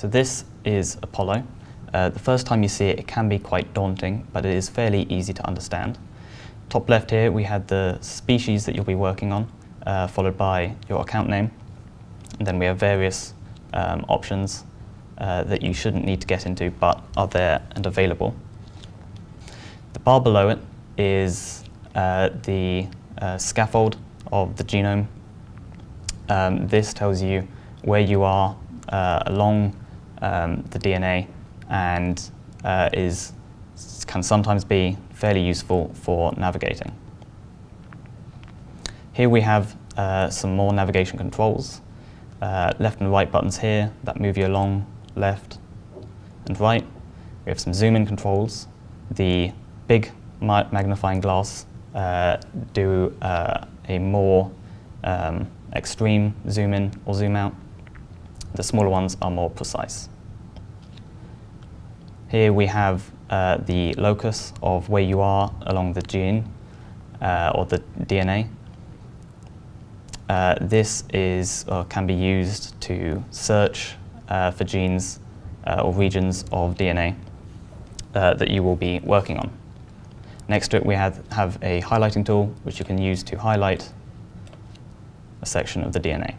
So this is Apollo. The first time you see it, it can be quite daunting, but it is fairly easy to understand. Top left here, we had the species that you'll be working on, followed by your account name. And then we have various options that you shouldn't need to get into, but are there and available. The bar below it is the scaffold of the genome. This tells you where you are along the DNA and can sometimes be fairly useful for navigating. Here we have some more navigation controls. Left and right buttons here that move you along left and right. We have some zoom in controls. The big magnifying glass do a more extreme zoom in or zoom out. The smaller ones are more precise. Here we have the locus of where you are along the gene or the DNA. This can be used to search for genes or regions of DNA that you will be working on. Next to it we have a highlighting tool which you can use to highlight a section of the DNA.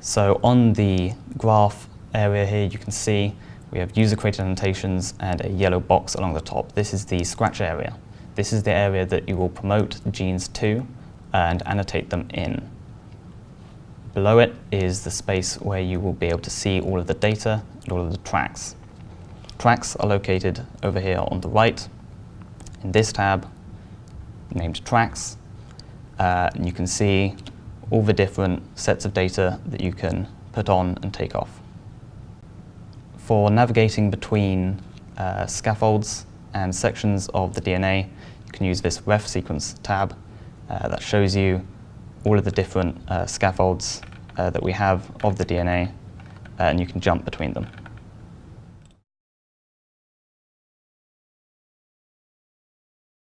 So on the graph area here you can see we have user-created annotations and a yellow box along the top. This is the scratch area. This is the area that you will promote genes to and annotate them in. Below it is the space where you will be able to see all of the data and all of the tracks. Tracks are located over here on the right in this tab named Tracks. And you can see all the different sets of data that you can put on and take off. For navigating between scaffolds and sections of the DNA, you can use this Ref Sequence tab that shows you all of the different scaffolds that we have of the DNA, and you can jump between them.